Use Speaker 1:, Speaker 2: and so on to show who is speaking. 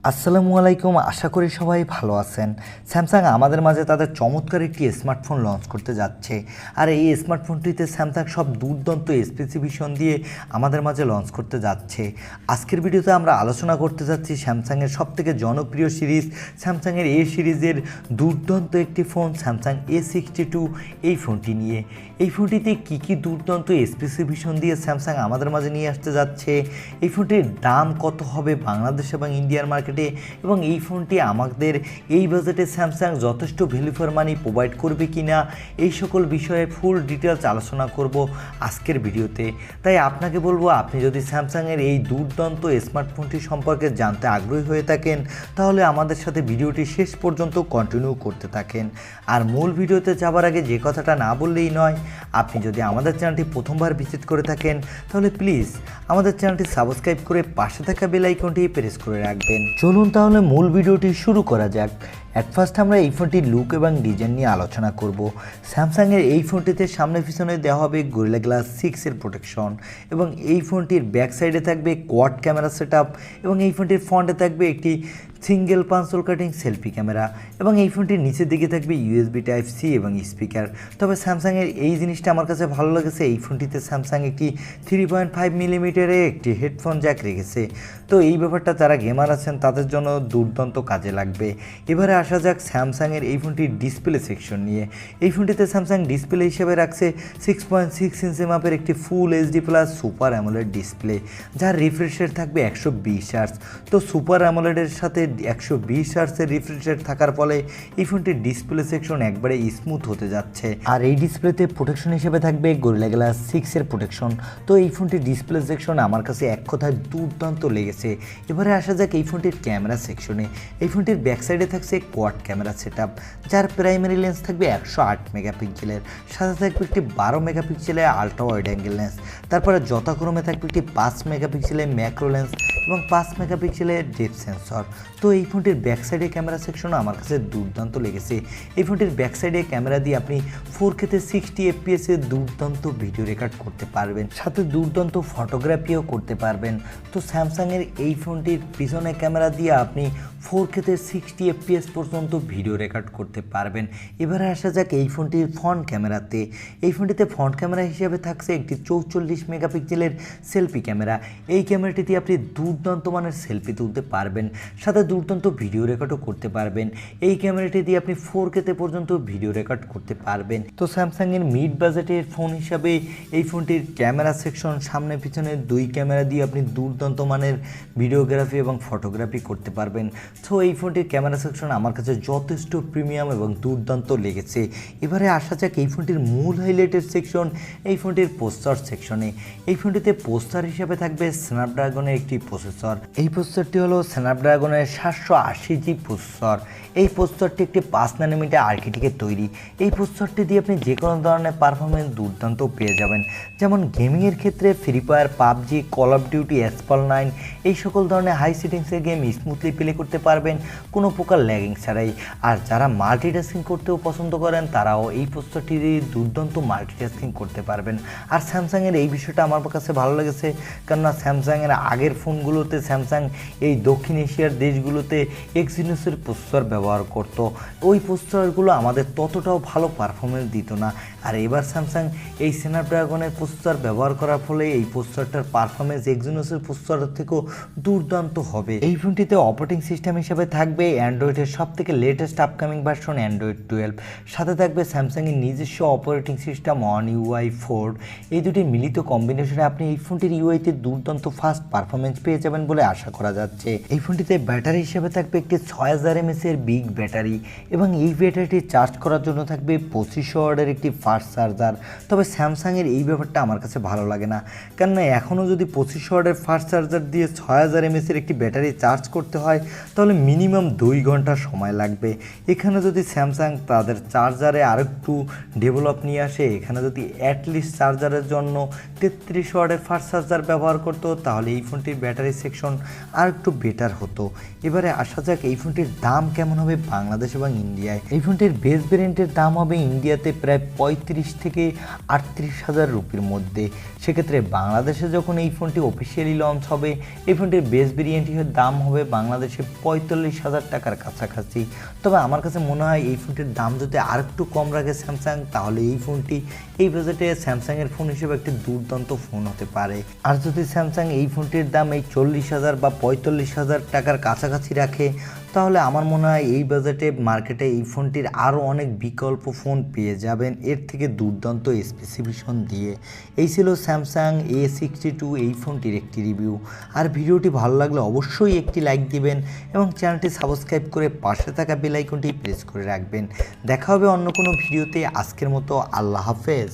Speaker 1: আসসালামু আলাইকুম, আশা করি সবাই ভালো আছেন। স্যামসাং আমাদের মাঝে তাদের চমৎকার একটি স্মার্টফোন লঞ্চ করতে যাচ্ছে। আর এই স্মার্টফোনটিতে স্যামসাং সব দুর্দান্ত স্পেসিফিকেশন দিয়ে আমাদের মাঝে লঞ্চ করতে যাচ্ছে। আজকের ভিডিওতে আমরা আলোচনা করতে যাচ্ছি স্যামসাংয়ের সবথেকে জনপ্রিয় সিরিজ স্যামসাংয়ের এ সিরিজের দুর্দান্ত একটি ফোন স্যামসাং A62 এই ফোনটি নিয়ে। এই ফোনটিতে কী কী দুর্দান্ত স্পেসিফিকেশন দিয়ে স্যামসাং আমাদের মাঝে নিয়ে আসতে যাচ্ছে, এই ফোনটির দাম কত হবে বাংলাদেশ এবং ইন্ডিয়ার মার্কেটে, এবং এই ফোনটি আমাদের এই বাজেটে স্যামসাং যথেষ্ট ভ্যালু ফর মানি প্রোভাইড করবে কি না, এই সকল বিষয়ে ফুল ডিটেলস আলোচনা করব আজকের ভিডিওতে। তাই আপনাকে বলবো, আপনি যদি স্যামসাংয়ের এই দুর্দান্ত স্মার্টফোনটি সম্পর্কে জানতে আগ্রহী হয়ে থাকেন তাহলে আমাদের সাথে ভিডিওটি শেষ পর্যন্ত কন্টিনিউ করতে থাকেন। আর মূল ভিডিওতে যাবার আগে যে কথাটা না বললেই নয়, আপনি যদি আমাদের চ্যানেলটি প্রথমবার ভিজিট করে থাকেন তাহলে প্লিজ আমাদের চ্যানেলটি সাবস্ক্রাইব করে পাশে থাকা বেল আইকনটি প্রেস করে রাখবেন। চলুন তাহলে মূল ভিডিওটি শুরু করা যাক। অ্যাট ফার্স্ট আমরা এই ফোনটির লুক এবং ডিজাইন নিয়ে আলোচনা করব। স্যামসাংয়ের এই ফোনটিতে সামনে পিছনে দেওয়া হবে গরিলা গ্লাস 6 এর প্রোটেকশন, এবং এই ফোনটির ব্যাক সাইডে থাকবে কোয়াড ক্যামেরা সেটআপ, এবং এই ফোনটির ফ্রন্টে থাকবে একটি সিঙ্গেল পাঁচল কাটিং সেলফি ক্যামেরা, এবং এই ফোনটির নিচের দিকে থাকবে USB টাইপ সি এবং স্পিকার। তবে স্যামসাংয়ের এই জিনিসটা আমার কাছে ভালো লেগেছে, এই ফোনটিতে স্যামসাং একটি 3.5 মিলিমিটারে একটি হেডফোন জ্যাক রেখেছে। তো এই ব্যাপারটা যারা গেমার আছেন তাদের জন্য দুর্দান্ত কাজে লাগবে। এবারে আসা যাক স্যামসাংয়ের এই ফোনটির ডিসপ্লে সেকশন নিয়ে। এই ফোনটিতে স্যামসাং ডিসপ্লে হিসেবে রাখছে 6.6 ইঞ্চি মাপের একটি ফুল HD plus super AMOLED display, যার রিফ্রেশ রেট থাকবে 120 হার্টজ। তো সুপার অ্যামোলেডের সাথে 120 হার্টজের রিফ্রেশ রেট থাকার ফলে এই ফোনটির ডিসপ্লে সেকশন একবারে স্মুথ হতে যাচ্ছে। আর এই ডিসপ্লেতে প্রোটেকশন হিসেবে থাকবে গরিলা গ্লাস 6 এর প্রোটেকশন। তো এই ফোনটির ডিসপ্লে সেকশন আমার কাছে এক কথায় দুর্দান্ত লেগেছে। এবারে আসা যাক এই ফোনটির ক্যামেরা সেকশনে। এই ফোনটির ব্যাক সাইডে থাকছে কোয়াড ক্যামেরা সেটআপ, যার প্রাইমারি লেন্স থাকবে 108 মেগাপিক্সেলের, সাথে থাকবে একটি 12 মেগাপিক্সেলের আলট্রা ওয়াইড অ্যাঙ্গেল লেন্স, তারপরে যথাক্রমে থাকবে একটি 5 মেগাপিক্সেলের ম্যাক্রো লেন্স এবং 5 মেগাপিক্সেলের ডেপথ সেন্সর। তো এই ফোনটির ব্যাক সাইডে ক্যামেরা সেকশনও আমার কাছে দুর্দান্ত লেগেছে। এই ফোনটির ব্যাক সাইডে ক্যামেরা দিয়ে আপনি 4K-তে 60 FPS এর দুর্দান্ত ভিডিও রেকর্ড করতে পারবেন, সাথে দুর্দান্ত ফটোগ্রাফিও করতে পারবেন। তো স্যামসাংয়ের এই ফোনটির পিছনে ক্যামেরা দিয়ে আপনি 4K-তে 60 FPS পর্যন্ত ভিডিও রেকর্ড করতে পারবেন। এবারে আসা যাক এই ফোনটির ফ্রন্ট ক্যামেরাতে। এই ফোনটিতে ফ্রন্ট ক্যামেরা হিসেবে থাকছে একটি 44 মেগাপিক্সেলের সেলফি ক্যামেরা। এই ক্যামেরাটি দিয়ে আপনি দুর্দান্ত মানের সেলফি তুলতে পারবেন, সাথে দুর্দান্ত ভিডিও রেকর্ডও করতে পারবেন। এই ক্যামেরাটি দিয়ে আপনি 4K-তে পর্যন্ত ভিডিও রেকর্ড করতে পারবেন। তো স্যামসাংয়ের মিড বাজেটের ফোন হিসাবে এই ফোনটির ক্যামেরা সেকশন সামনে পিছনে দুই ক্যামেরা দিয়ে আপনি দুর্দান্ত মানের ভিডিওগ্রাফি এবং ফটোগ্রাফি করতে পারবেন। তো এই ফোনটির ক্যামেরা সেকশন আমার কাছে যথেষ্ট প্রিমিয়াম এবং দুর্দান্ত লেগেছে। এবারে আসা যাক এই ফোনটির মূল হাইলাইটের সেকশন, এই ফোনটির প্রসেসর সেকশনে। এই ফোনটিতে প্রসেসর হিসাবে থাকবে স্ন্যাপড্রাগনের একটি প্রসেসর। এই প্রসেসরটি হলো স্ন্যাপড্রাগনের 780G প্রসেসর। এই প্রসেসরটি একটি 5 ন্যানোমিটার আর্কিটেকচারের তৈরি। এই প্রসেসরটি দিয়ে আপনি যে কোনো ধরনের পারফরমেন্স দুর্দান্ত পেয়ে যাবেন, যেমন গেমিংয়ের ক্ষেত্রে Free Fire, PUBG, Call of Duty, Asphalt 9 এই সকল ধরনের হাই সেটিংসের গেম স্মুথলি প্লে করতে পারবেন কোনো প্রকার ল্যাগিং ছাড়াই। আর যারা মাল্টিটাস্কিং করতেও পছন্দ করেন তারাও এই প্রসেসরটি দিয়ে দুর্দান্ত মাল্টিটাস্কিং করতে পারবেন। আর স্যামসাংয়ের এই বিষয়টা আমার কাছে ভালো লেগেছে, কেননা স্যামসাংয়ের আগের ফোনগুলোতে স্যামসাং এই দক্ষিণ এশিয়ার দেশগুলোতে এক্সিনোসের প্রসেসর ব্যবহার করত। ওই প্রসেসরগুলো আমাদের ততটাও ভালো পারফরমেন্স দিত না। আর এবার স্যামসাং এই স্ন্যাপড্রাগনের প্রসেসর ব্যবহার করার ফলে এই প্রসেসরটার পারফরমেন্স এক্সিনোসের প্রসেসরের থেকেও দুর্দান্ত হবে। এই ফোনটিতে অপারেটিং সিস্টেম হিসেবে থাকবে অ্যান্ড্রয়েডের সবথেকে লেটেস্ট আপকামিং ভার্সন অ্যান্ড্রয়েড 12, সাথে থাকবে স্যামসাংয়ের নিজস্ব অপারেটিং সিস্টেম ওয়ান UI 4। এই দুটি মিলিত কম্বিনেশনে আপনি এই ফোনটির ইউআইতে দুর্দান্ত ফাস্ট পারফরমেন্স পেয়ে যাবেন বলে আশা করা যাচ্ছে। এই ফোনটিতে ব্যাটারি হিসেবে থাকবে একটি 6000 mAh এর বিগ ব্যাটারি, এবং এই ব্যাটারিটি চার্জ করার জন্য থাকবে 2500 ওয়াটের একটি ফাস্ট চার্জার। তবে স্যামসাংয়ের এই ব্যাপারটা আমার কাছে ভালো লাগে না, কেননা এখনও যদি 2500 ওয়াটের ফাস্ট চার্জার দিয়ে 6000 mAh এর একটি ব্যাটারি চার্জ করতে হয় তাহলে মিনিমাম 2 ঘন্টা সময় সময় লাগবে। এখানে যদি স্যামসাং তাদের চার্জারে আরেকটু ডেভেলপ নিয়ে আসে, এখানে যদি অ্যাটলিস্ট চার্জারের জন্য 33 ওয়াটের ফাস্ট চার্জার ব্যবহার করতো, তাহলে এই ফোনটির ব্যাটারি সেকশন আর একটু বেটার হতো। এবারে আসা যাক এই ফোনটির দাম কেমন হবে বাংলাদেশ এবং ইন্ডিয়ায়। এই ফোনটির বেস ভেরিয়েন্টের দাম হবে ইন্ডিয়াতে প্রায় 35 থেকে 38,000 রুপির মধ্যে। সেক্ষেত্রে বাংলাদেশে যখন এই ফোনটি অফিসিয়ালি লঞ্চ হবে, এই ফোনটির বেস ভেরিয়েন্টের দাম হবে বাংলাদেশে 45,000 টাকার কাছাকাছি। তবে আমার কাছে মনে হয় এই ফোনটির দাম যদি আর একটু কম রাখে স্যামসাং, তাহলে এই ফোনটি এই বাজেটে স্যামসাংয়ের ফোন হিসেবে একটি দুর্দান্ত ফোন হতে পারে। আর যদি স্যামসাং এই ফোনটির দাম এই 40,000 বা 45,000 টাকার কাছাকাছি রাখে, তাহলে আমার মনে হয় এই বাজেটে মার্কেটে এই ফোনটির আরও অনেক বিকল্প ফোন পেয়ে যাবেন এর থেকে দুর্দান্ত স্পেসিফিকেশন দিয়ে। এই ছিল স্যামসাং A62 এই ফোনটির একটি রিভিউ। আর ভিডিওটি ভালো লাগলে অবশ্যই একটি লাইক দিবেন এবং চ্যানেলটি সাবস্ক্রাইব করে পাশে থাকা বেল আইকনটি প্রেস করে রাখবেন। দেখা হবে অন্য কোনো ভিডিওতে। আজকের মতো আল্লাহ হাফেজ।